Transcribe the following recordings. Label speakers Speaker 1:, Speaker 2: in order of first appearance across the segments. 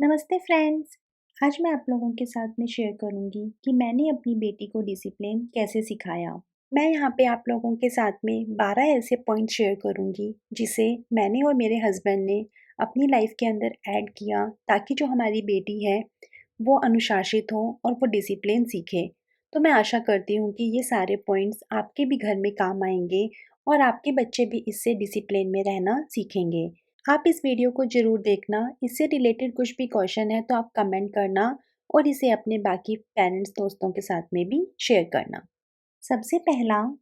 Speaker 1: नमस्ते फ्रेंड्स। आज मैं आप लोगों के साथ में शेयर करूंगी कि मैंने अपनी बेटी को डिसिप्लिन कैसे सिखाया। मैं यहाँ पे आप लोगों के साथ में 12 ऐसे पॉइंट शेयर करूंगी जिसे मैंने और मेरे हस्बैंड ने अपनी लाइफ के अंदर ऐड किया ताकि जो हमारी बेटी है वो अनुशासित हो और वो डिसिप्लिन सीखे। तो मैं आशा करती हूँ कि ये सारे पॉइंट्स आपके भी घर में काम आएंगे और आपके बच्चे भी इससे डिसिप्लिन में रहना सीखेंगे। आप इस वीडियो को ज़रूर देखना, इससे रिलेटेड कुछ भी क्वेश्चन है तो आप कमेंट करना और इसे अपने बाकी पेरेंट्स दोस्तों के साथ में भी शेयर करना। सबसे पहला,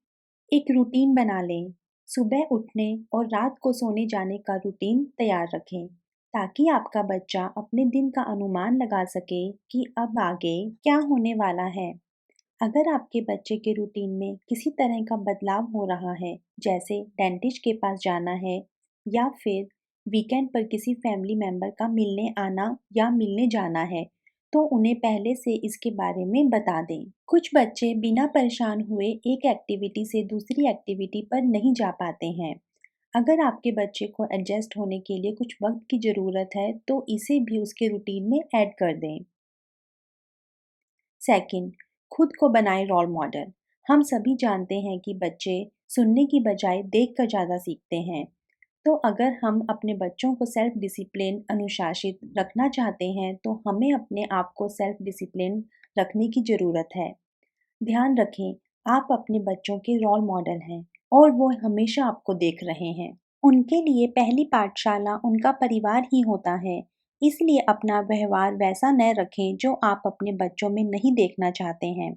Speaker 1: एक रूटीन बना लें। सुबह उठने और रात को सोने जाने का रूटीन तैयार रखें ताकि आपका बच्चा अपने दिन का अनुमान लगा सके कि अब आगे क्या होने वाला है। अगर आपके बच्चे के रूटीन में किसी तरह का बदलाव हो रहा है, जैसे डेंटिस्ट के पास जाना है या फिर वीकेंड पर किसी फैमिली मेंबर का मिलने आना या मिलने जाना है, तो उन्हें पहले से इसके बारे में बता दें। कुछ बच्चे बिना परेशान हुए एक एक्टिविटी से दूसरी एक्टिविटी पर नहीं जा पाते हैं। अगर आपके बच्चे को एडजस्ट होने के लिए कुछ वक्त की ज़रूरत है, तो इसे भी उसके रूटीन में ऐड कर दें। सेकंड, खुद को बनाए रोल मॉडल। हम सभी जानते हैं कि बच्चे सुनने की बजाय देखकर ज़्यादा सीखते हैं। तो अगर हम अपने बच्चों को सेल्फ डिसिप्लिन अनुशासित रखना चाहते हैं, तो हमें अपने आप को सेल्फ डिसिप्लिन रखने की ज़रूरत है। ध्यान रखें, आप अपने बच्चों के रोल मॉडल हैं और वो हमेशा आपको देख रहे हैं। उनके लिए पहली पाठशाला उनका परिवार ही होता है, इसलिए अपना व्यवहार वैसा न रखें जो आप अपने बच्चों में नहीं देखना चाहते हैं।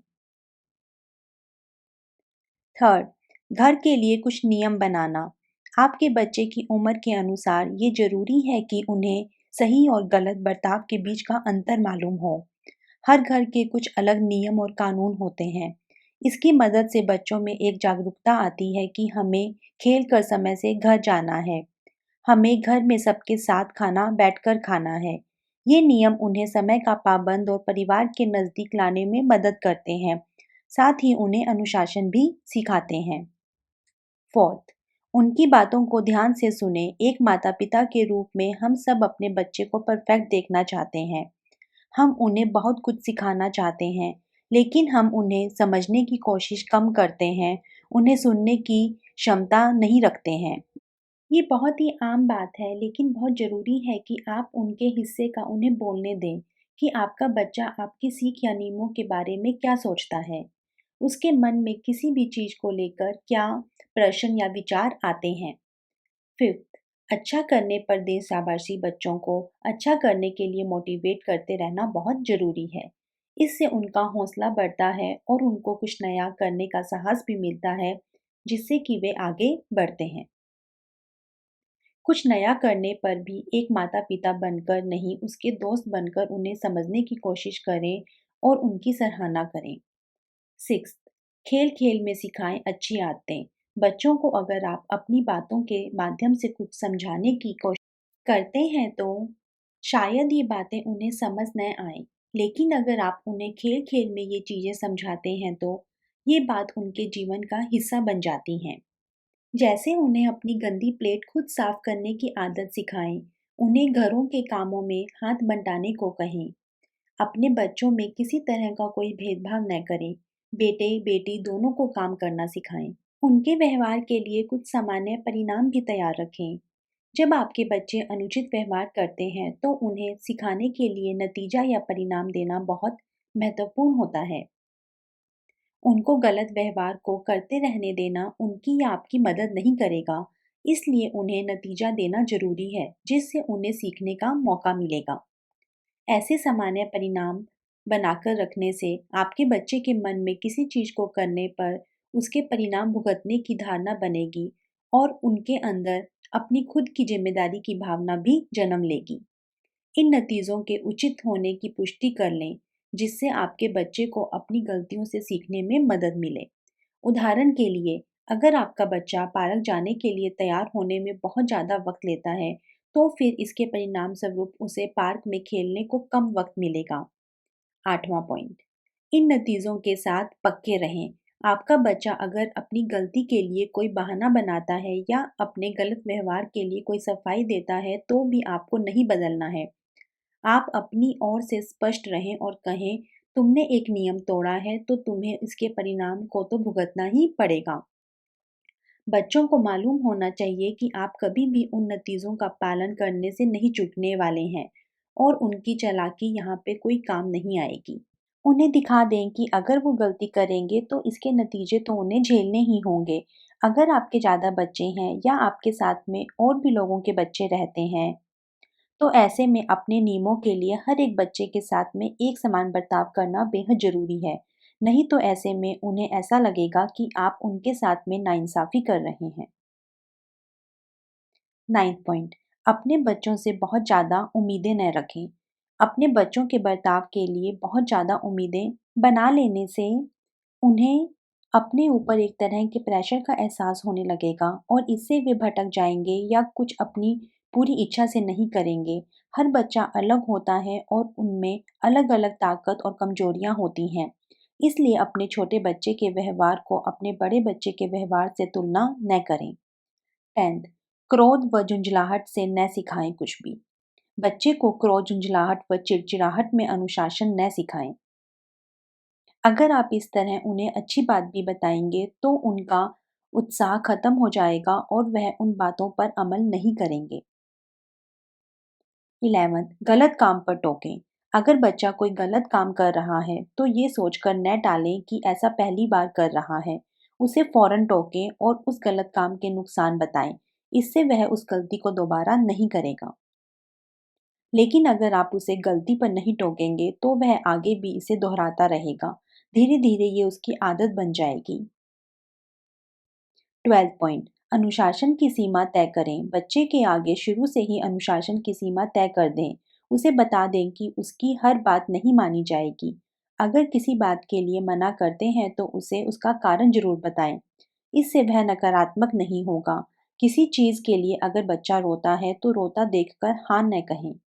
Speaker 1: थर्ड, घर के लिए कुछ नियम बनाना। आपके बच्चे की उम्र के अनुसार ये ज़रूरी है कि उन्हें सही और गलत बर्ताव के बीच का अंतर मालूम हो। हर घर के कुछ अलग नियम और कानून होते हैं। इसकी मदद से बच्चों में एक जागरूकता आती है कि हमें खेल कर समय से घर जाना है। हमें घर में सबके साथ खाना बैठकर खाना है। ये नियम उन्हें समय का पाबंद और परिवार के नज़दीक लाने में मदद करते हैं। साथ ही उन्हें अनुशासन भी सिखाते हैं। फोर्थ, उनकी बातों को ध्यान से सुने। एक माता-पिता के रूप में हम सब अपने बच्चे को परफेक्ट देखना चाहते हैं। हम उन्हें बहुत कुछ सिखाना चाहते हैं, लेकिन हम उन्हें समझने की कोशिश कम करते हैं, उन्हें सुनने की क्षमता नहीं रखते हैं। ये बहुत ही आम बात है, लेकिन बहुत ज़रूरी है कि आप उनके हिस्से का उन्हें बोलने दें कि आपका बच्चा आपकी सीख या नियमों के बारे में क्या सोचता है। उसके मन में किसी भी चीज़ को लेकर क्या प्रश्न या विचार आते हैं। फिफ्थ, अच्छा करने पर दें शाबाशी। बच्चों को अच्छा करने के लिए मोटिवेट करते रहना बहुत ज़रूरी है। इससे उनका हौसला बढ़ता है और उनको कुछ नया करने का साहस भी मिलता है, जिससे कि वे आगे बढ़ते हैं। कुछ नया करने पर भी एक माता-पिता बनकर नहीं, उसके दोस्त बनकर उन्हें समझने की कोशिश करें और उनकी सराहना करें। सिक्स्थ, खेल-खेल में सिखाएं अच्छी आदतें। बच्चों को अगर आप अपनी बातों के माध्यम से कुछ समझाने की कोशिश करते हैं, तो शायद ये बातें उन्हें समझ न आएं, लेकिन अगर आप उन्हें खेल-खेल में ये चीज़ें समझाते हैं, तो ये बात उनके जीवन का हिस्सा बन जाती हैं। जैसे उन्हें अपनी गंदी प्लेट खुद साफ करने की आदत सिखाएं, उन्हें घरों के कामों में हाथ बंटाने को कहें। अपने बच्चों में किसी तरह का कोई भेदभाव न करें, बेटे बेटी दोनों को काम करना सिखाएं। उनके व्यवहार के लिए कुछ सामान्य परिणाम भी तैयार रखें। जब आपके बच्चे अनुचित व्यवहार करते हैं, तो उन्हें सिखाने के लिए नतीजा या परिणाम देना बहुत महत्वपूर्ण होता है। उनको गलत व्यवहार को करते रहने देना उनकी या आपकी मदद नहीं करेगा, इसलिए उन्हें नतीजा देना ज़रूरी है, जिससे उन्हें सीखने का मौका मिलेगा। ऐसे सामान्य परिणाम बनाकर रखने से आपके बच्चे के मन में किसी चीज़ को करने पर उसके परिणाम भुगतने की धारणा बनेगी और उनके अंदर अपनी खुद की जिम्मेदारी की भावना भी जन्म लेगी। इन नतीजों के उचित होने की पुष्टि कर लें, जिससे आपके बच्चे को अपनी गलतियों से सीखने में मदद मिले। उदाहरण के लिए, अगर आपका बच्चा पार्क जाने के लिए तैयार होने में बहुत ज़्यादा वक्त लेता है, तो फिर इसके परिणाम स्वरूप उसे पार्क में खेलने को कम वक्त मिलेगा। आठवां पॉइंट, इन नतीजों के साथ पक्के रहें। आपका बच्चा अगर अपनी गलती के लिए कोई बहाना बनाता है या अपने गलत व्यवहार के लिए कोई सफाई देता है, तो भी आपको नहीं बदलना है। आप अपनी ओर से स्पष्ट रहें और कहें, तुमने एक नियम तोड़ा है तो तुम्हें इसके परिणाम को तो भुगतना ही पड़ेगा। बच्चों को मालूम होना चाहिए कि आप कभी भी उन नतीजों का पालन करने से नहीं चूकने वाले हैं और उनकी चालाकी यहाँ पे कोई काम नहीं आएगी। उन्हें दिखा दें कि अगर वो गलती करेंगे तो इसके नतीजे तो उन्हें झेलने ही होंगे। अगर आपके ज़्यादा बच्चे हैं या आपके साथ में और भी लोगों के बच्चे रहते हैं, तो ऐसे में अपने नियमों के लिए हर एक बच्चे के साथ में एक समान बर्ताव करना बेहद ज़रूरी है। नहीं तो ऐसे में उन्हें ऐसा लगेगा कि आप उनके साथ में नाइंसाफ़ी कर रहे हैं। 9th पॉइंट, अपने बच्चों से बहुत ज़्यादा उम्मीदें न रखें। अपने बच्चों के बर्ताव के लिए बहुत ज़्यादा उम्मीदें बना लेने से उन्हें अपने ऊपर एक तरह के प्रेशर का एहसास होने लगेगा और इससे वे भटक जाएँगे या कुछ अपनी पूरी इच्छा से नहीं करेंगे। हर बच्चा अलग होता है और उनमें अलग-अलग ताकत और कमज़ोरियाँ होती हैं। इसलिए अपने छोटे बच्चे के व्यवहार को अपने बड़े बच्चे के व्यवहार से तुलना न करें। 10th, क्रोध व झुंझलाहट से न सिखाएं कुछ भी। बच्चे को क्रोध, झुंझलाहट व चिड़चिड़ाहट में अनुशासन न सिखाएं। अगर आप इस तरह उन्हें अच्छी बात भी बताएंगे तो उनका उत्साह खत्म हो जाएगा और वह उन बातों पर अमल नहीं करेंगे। 11th, गलत काम पर टोकें। अगर बच्चा कोई गलत काम कर रहा है तो ये सोचकर न टालें कि ऐसा पहली बार कर रहा है। उसे फौरन टोकें और उस गलत काम के नुकसान बताएं। इससे वह उस गलती को दोबारा नहीं करेगा। लेकिन अगर आप उसे गलती पर नहीं टोकेंगे तो वह आगे भी इसे दोहराता रहेगा। धीरे धीरे ये उसकी आदत बन जाएगी। 12th पॉइंट, अनुशासन की सीमा तय करें। बच्चे के आगे शुरू से ही अनुशासन की सीमा तय कर दें। उसे बता दें कि उसकी हर बात नहीं मानी जाएगी। अगर किसी बात के लिए मना करते हैं तो उसे उसका कारण ज़रूर बताएं। इससे वह नकारात्मक नहीं होगा। किसी चीज़ के लिए अगर बच्चा रोता है तो रोता देखकर हाँ न कहें।